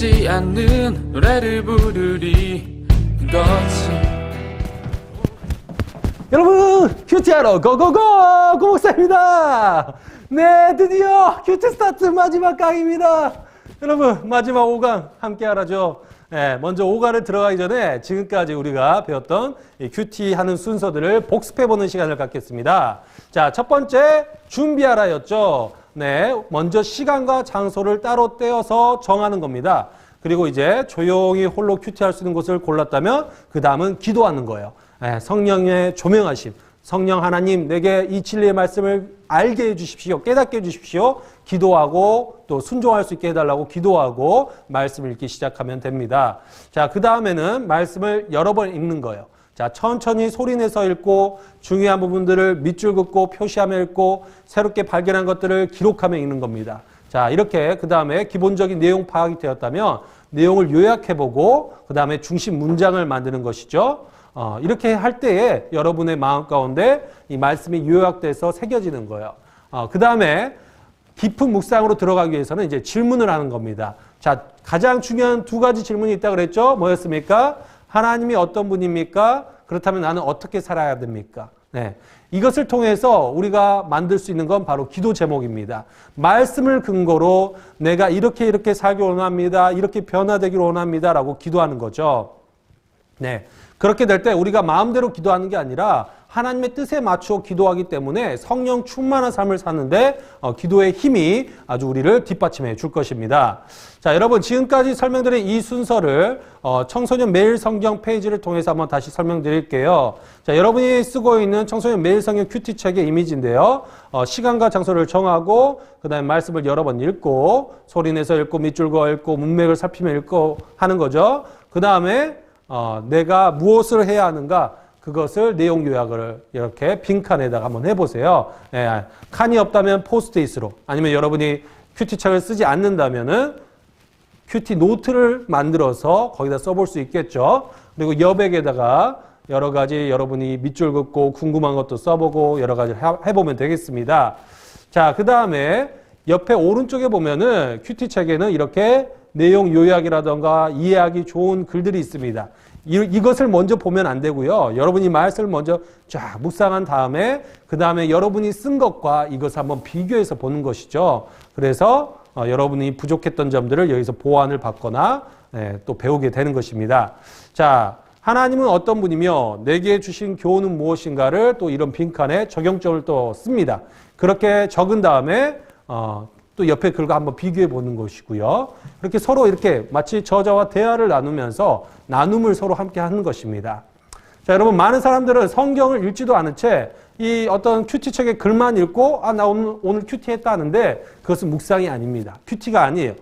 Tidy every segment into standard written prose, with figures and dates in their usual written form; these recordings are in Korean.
보이지 않는 노래를 부르리 거지. 여러분, 큐티하러 고고고! 고목사입니다. 네, 드디어 큐티 스타트 마지막 강의입니다. 여러분, 마지막 5강 함께 하라죠. 네, 먼저 5강을 들어가기 전에 지금까지 우리가 배웠던 이 큐티 하는 순서들을 복습해보는 시간을 갖겠습니다. 자, 첫 번째, 준비하라였죠. 네, 먼저 시간과 장소를 따로 떼어서 정하는 겁니다. 그리고 이제 조용히 홀로 큐티할 수 있는 곳을 골랐다면 그 다음은 기도하는 거예요. 네, 성령의 조명하심. 성령 하나님 내게 이 진리의 말씀을 알게 해주십시오. 깨닫게 해주십시오. 기도하고 또 순종할 수 있게 해달라고 기도하고 말씀을 읽기 시작하면 됩니다. 자, 그 다음에는 말씀을 여러 번 읽는 거예요. 자, 천천히 소리내서 읽고 중요한 부분들을 밑줄 긋고 표시하며 읽고 새롭게 발견한 것들을 기록하며 읽는 겁니다. 자, 이렇게 그 다음에 기본적인 내용 파악이 되었다면 내용을 요약해보고 그 다음에 중심 문장을 만드는 것이죠. 이렇게 할 때에 여러분의 마음 가운데 이 말씀이 요약돼서 새겨지는 거예요. 그 다음에 깊은 묵상으로 들어가기 위해서는 이제 질문을 하는 겁니다. 자, 가장 중요한 두 가지 질문이 있다고 그랬죠? 뭐였습니까? 하나님이 어떤 분입니까? 그렇다면 나는 어떻게 살아야 됩니까? 네. 이것을 통해서 우리가 만들 수 있는 건 바로 기도 제목입니다. 말씀을 근거로 내가 이렇게 살기 원합니다. 이렇게 변화되기를 원합니다. 라고 기도하는 거죠. 네. 그렇게 될 때 우리가 마음대로 기도하는 게 아니라 하나님의 뜻에 맞추어 기도하기 때문에 성령 충만한 삶을 사는데 기도의 힘이 아주 우리를 뒷받침해 줄 것입니다. 자, 여러분 지금까지 설명드린 이 순서를 청소년 매일 성경 페이지를 통해서 한번 다시 설명드릴게요. 자, 여러분이 쓰고 있는 청소년 매일 성경 큐티 책의 이미지인데요. 시간과 장소를 정하고 그 다음에 말씀을 여러 번 읽고 소리내서 읽고 밑줄 그어 읽고 문맥을 살피며 읽고 하는 거죠. 그 다음에 내가 무엇을 해야 하는가 그것을 내용 요약을 이렇게 빈칸에다가 한번 해보세요. 예, 칸이 없다면 포스트잇으로 아니면 여러분이 큐티책을 쓰지 않는다면은 큐티 노트를 만들어서 거기다 써볼 수 있겠죠. 그리고 여백에다가 여러 가지 여러분이 밑줄 긋고 궁금한 것도 써보고 여러 가지 해보면 되겠습니다. 자, 그 다음에 옆에 오른쪽에 보면은 큐티책에는 이렇게 내용 요약이라던가 이해하기 좋은 글들이 있습니다. 이것을 먼저 보면 안 되고요. 여러분이 말씀을 먼저 쫙 묵상한 다음에 그 다음에 여러분이 쓴 것과 이것을 한번 비교해서 보는 것이죠. 그래서 여러분이 부족했던 점들을 여기서 보완을 받거나 또 배우게 되는 것입니다. 자, 하나님은 어떤 분이며 내게 주신 교훈은 무엇인가를 또 이런 빈칸에 적용점을 또 씁니다. 그렇게 적은 다음에 또 옆에 글과 한번 비교해 보는 것이고요. 이렇게 서로 이렇게 마치 저자와 대화를 나누면서 나눔을 서로 함께 하는 것입니다. 자, 여러분 많은 사람들은 성경을 읽지도 않은 채 이 어떤 큐티책의 글만 읽고 나 오늘 큐티했다 하는데 그것은 묵상이 아닙니다. 큐티가 아니에요.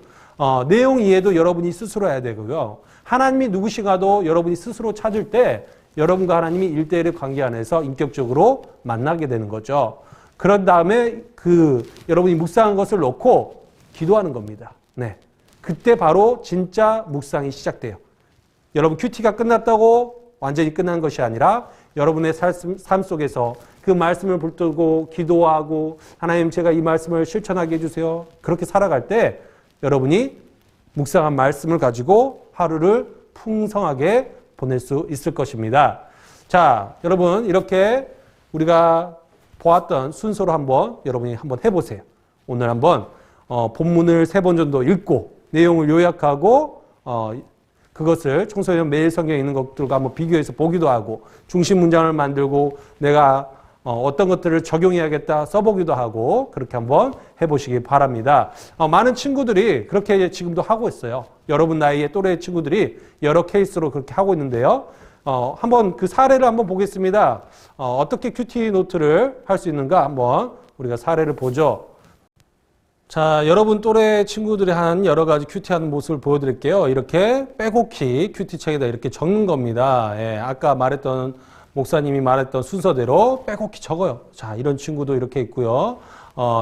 내용 이해도 여러분이 스스로 해야 되고요. 하나님이 누구신가도 여러분이 스스로 찾을 때 여러분과 하나님이 1대1의 관계 안에서 인격적으로 만나게 되는 거죠. 그런 다음에 여러분이 묵상한 것을 놓고 기도하는 겁니다. 네. 그때 바로 진짜 묵상이 시작돼요. 여러분 큐티가 끝났다고 완전히 끝난 것이 아니라 여러분의 삶 속에서 그 말씀을 붙들고 기도하고 하나님 제가 이 말씀을 실천하게 해주세요. 그렇게 살아갈 때 여러분이 묵상한 말씀을 가지고 하루를 풍성하게 보낼 수 있을 것입니다. 자, 여러분 이렇게 우리가 보았던 순서로 여러분이 한번 해보세요. 오늘 한번 본문을 3번 정도 읽고 내용을 요약하고 그것을 청소년 매일 성경에 있는 것들과 한번 비교해서 보기도 하고 중심 문장을 만들고 내가 어떤 것들을 적용해야겠다 써보기도 하고 그렇게 한번 해보시기 바랍니다. 많은 친구들이 그렇게 지금도 하고 있어요. 여러분 나이의 또래 친구들이 여러 케이스로 그렇게 하고 있는데요. 한번 그 사례를 한번 보겠습니다. 어떻게 큐티 노트를 할 수 있는가 한번 우리가 사례를 보죠. 자, 여러분 또래 친구들이 한 여러 가지 큐티하는 모습을 보여드릴게요. 이렇게 빼곡히 큐티책에다 이렇게 적는 겁니다. 예, 아까 목사님이 말했던 순서대로 빼곡히 적어요. 자, 이런 친구도 이렇게 있고요.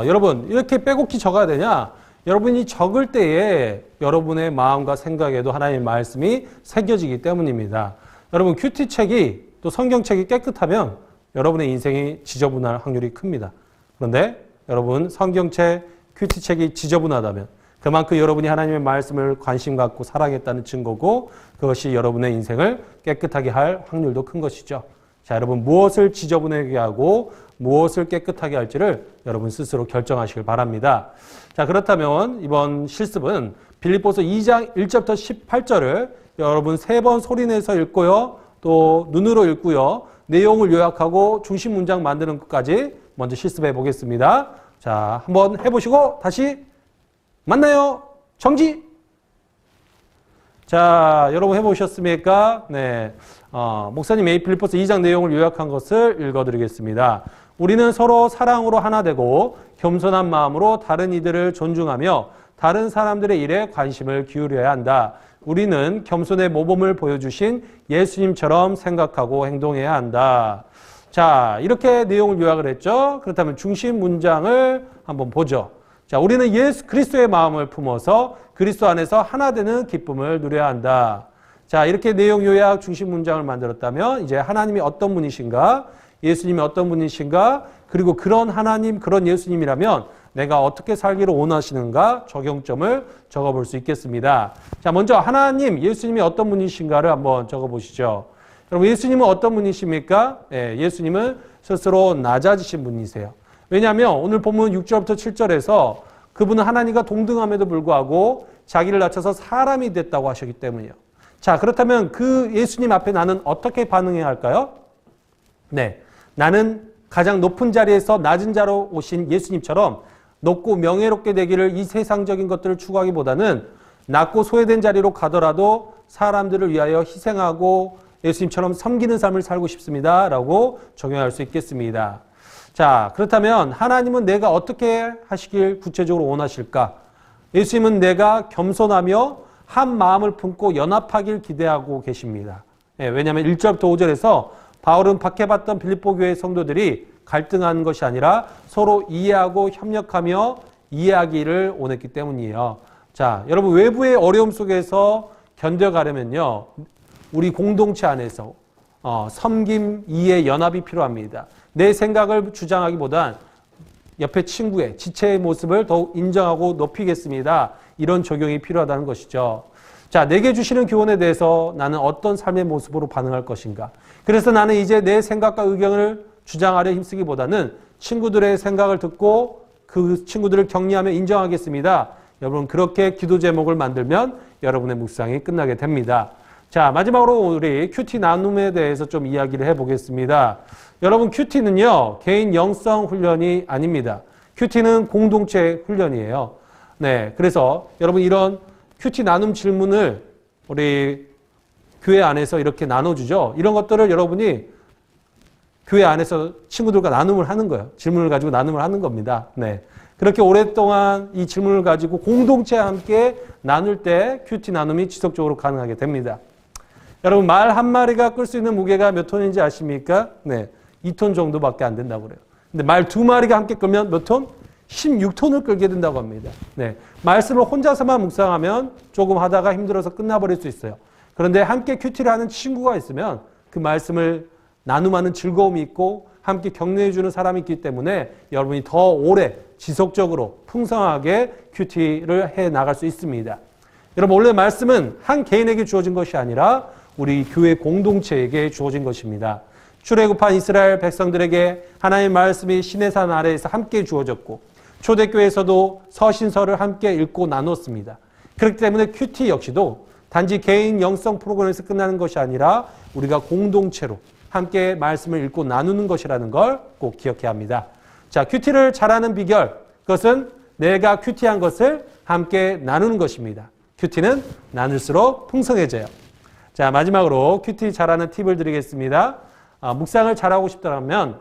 여러분 이렇게 빼곡히 적어야 되냐? 여러분이 적을 때에 여러분의 마음과 생각에도 하나님의 말씀이 새겨지기 때문입니다. 여러분 큐티책이 또 성경책이 깨끗하면 여러분의 인생이 지저분할 확률이 큽니다. 그런데 여러분 성경책, 큐티책이 지저분하다면 그만큼 여러분이 하나님의 말씀을 관심 갖고 사랑했다는 증거고 그것이 여러분의 인생을 깨끗하게 할 확률도 큰 것이죠. 자, 여러분 무엇을 지저분하게 하고 무엇을 깨끗하게 할지를 여러분 스스로 결정하시길 바랍니다. 자, 그렇다면 이번 실습은 빌립보서 2장 1절부터 18절을 여러분 3번 소리내서 읽고요. 또 눈으로 읽고요. 내용을 요약하고 중심 문장 만드는 것까지 먼저 실습해 보겠습니다. 자, 한번 해보시고 다시 만나요. 정지. 자, 여러분 해보셨습니까? 네. 목사님이 빌립보서 2장 내용을 요약한 것을 읽어드리겠습니다. 우리는 서로 사랑으로 하나 되고 겸손한 마음으로 다른 이들을 존중하며 다른 사람들의 일에 관심을 기울여야 한다. 우리는 겸손의 모범을 보여주신 예수님처럼 생각하고 행동해야 한다. 자, 이렇게 내용을 요약을 했죠. 그렇다면 중심 문장을 한번 보죠. 자, 우리는 예수 그리스도의 마음을 품어서 그리스도 안에서 하나 되는 기쁨을 누려야 한다. 자, 이렇게 내용 요약 중심 문장을 만들었다면 이제 하나님이 어떤 분이신가, 예수님이 어떤 분이신가, 그리고 그런 하나님, 그런 예수님이라면 내가 어떻게 살기를 원하시는가 적용점을 적어볼 수 있겠습니다. 자, 먼저 하나님, 예수님이 어떤 분이신가를 한번 적어보시죠. 여러분, 예수님은 어떤 분이십니까? 예수님은 스스로 낮아지신 분이세요. 왜냐하면 오늘 본문 6절부터 7절에서 그분은 하나님과 동등함에도 불구하고 자기를 낮춰서 사람이 됐다고 하셨기 때문이에요. 자, 그렇다면 그 예수님 앞에 나는 어떻게 반응해야 할까요? 네, 나는 가장 높은 자리에서 낮은 자로 오신 예수님처럼 높고 명예롭게 되기를 이 세상적인 것들을 추구하기보다는 낮고 소외된 자리로 가더라도 사람들을 위하여 희생하고 예수님처럼 섬기는 삶을 살고 싶습니다. 라고 적용할 수 있겠습니다. 자, 그렇다면 하나님은 내가 어떻게 하시길 구체적으로 원하실까? 예수님은 내가 겸손하며 한 마음을 품고 연합하길 기대하고 계십니다. 왜냐하면 1절부터 5절에서 바울은 박해받던 빌립보 교회 성도들이 갈등하는 것이 아니라 서로 이해하고 협력하며 이해하기를 원했기 때문이에요. 자, 여러분 외부의 어려움 속에서 견뎌가려면요. 우리 공동체 안에서 섬김, 이해, 연합이 필요합니다. 내 생각을 주장하기보단 옆에 친구의 지체의 모습을 더욱 인정하고 높이겠습니다. 이런 적용이 필요하다는 것이죠. 자, 내게 주시는 교훈에 대해서 나는 어떤 삶의 모습으로 반응할 것인가. 그래서 나는 이제 내 생각과 의견을 주장하려 힘쓰기보다는 친구들의 생각을 듣고 그 친구들을 격려하며 인정하겠습니다. 여러분 그렇게 기도 제목을 만들면 여러분의 묵상이 끝나게 됩니다. 자, 마지막으로 우리 큐티 나눔에 대해서 좀 이야기를 해보겠습니다. 여러분 큐티는요 개인 영성 훈련이 아닙니다. 큐티는 공동체 훈련이에요. 네, 그래서 여러분 이런 큐티 나눔 질문을 우리 교회 안에서 이렇게 나눠주죠. 이런 것들을 여러분이 교회 안에서 친구들과 나눔을 하는 거예요. 질문을 가지고 나눔을 하는 겁니다. 네, 그렇게 오랫동안 이 질문을 가지고 공동체와 함께 나눌 때 큐티 나눔이 지속적으로 가능하게 됩니다. 여러분 말 한 마리가 끌 수 있는 무게가 몇 톤인지 아십니까? 네, 2톤 정도밖에 안 된다고 그래요. 근데 말 2마리가 함께 끌면 몇 톤? 16톤을 끌게 된다고 합니다. 네, 말씀을 혼자서만 묵상하면 조금 하다가 힘들어서 끝나버릴 수 있어요. 그런데 함께 큐티를 하는 친구가 있으면 그 말씀을 나눔하는 즐거움이 있고 함께 격려해주는 사람이 있기 때문에 여러분이 더 오래 지속적으로 풍성하게 큐티를 해 나갈 수 있습니다. 여러분 원래 말씀은 한 개인에게 주어진 것이 아니라 우리 교회 공동체에게 주어진 것입니다. 출애굽한 이스라엘 백성들에게 하나님의 말씀이 시내산 아래에서 함께 주어졌고 초대교회에서도 서신서를 함께 읽고 나눴습니다. 그렇기 때문에 큐티 역시도 단지 개인 영성 프로그램에서 끝나는 것이 아니라 우리가 공동체로 함께 말씀을 읽고 나누는 것이라는 걸 꼭 기억해야 합니다. 자, 큐티를 잘하는 비결, 그것은 내가 큐티한 것을 함께 나누는 것입니다. 큐티는 나눌수록 풍성해져요. 자, 마지막으로 큐티 잘하는 팁을 드리겠습니다. 묵상을 잘하고 싶다면,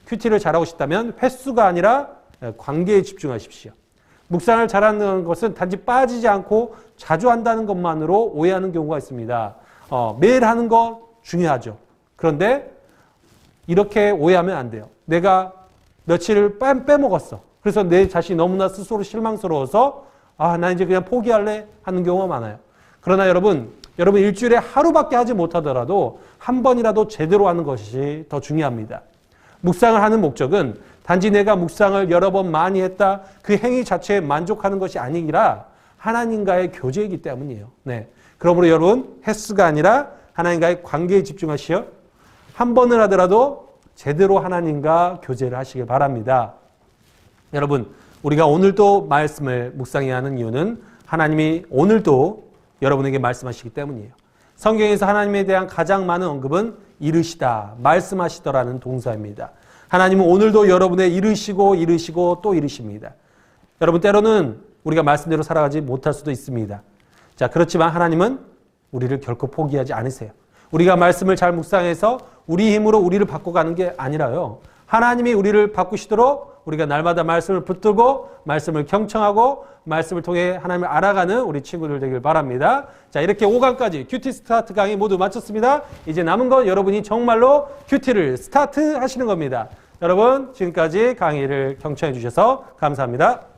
큐티를 잘하고 싶다면 횟수가 아니라 관계에 집중하십시오. 묵상을 잘하는 것은 단지 빠지지 않고 자주 한다는 것만으로 오해하는 경우가 있습니다. 매일 하는 거 중요하죠. 그런데 이렇게 오해하면 안 돼요. 내가 며칠을 빼먹었어. 그래서 내 자신이 너무나 스스로 실망스러워서 나 이제 그냥 포기할래 하는 경우가 많아요. 그러나 여러분 일주일에 하루밖에 하지 못하더라도 한 번이라도 제대로 하는 것이 더 중요합니다. 묵상을 하는 목적은 단지 내가 묵상을 여러 번 많이 했다 그 행위 자체에 만족하는 것이 아니라 하나님과의 교제이기 때문이에요. 네. 그러므로 여러분 횟수가 아니라 하나님과의 관계에 집중하시어 한 번을 하더라도 제대로 하나님과 교제를 하시길 바랍니다. 여러분 우리가 오늘도 말씀을 묵상해야 하는 이유는 하나님이 오늘도 여러분에게 말씀하시기 때문이에요. 성경에서 하나님에 대한 가장 많은 언급은 이르시다, 말씀하시더라는 동사입니다. 하나님은 오늘도 여러분의 이르시고 또 이르십니다. 여러분 때로는 우리가 말씀대로 살아가지 못할 수도 있습니다. 자, 그렇지만 하나님은 우리를 결코 포기하지 않으세요. 우리가 말씀을 잘 묵상해서 우리 힘으로 우리를 바꿔가는 게 아니라요. 하나님이 우리를 바꾸시도록 우리가 날마다 말씀을 붙들고 말씀을 경청하고 말씀을 통해 하나님을 알아가는 우리 친구들 되길 바랍니다. 자, 이렇게 5강까지 큐티 스타트 강의 모두 마쳤습니다. 이제 남은 건 여러분이 정말로 큐티를 스타트 하시는 겁니다. 여러분 지금까지 강의를 경청해 주셔서 감사합니다.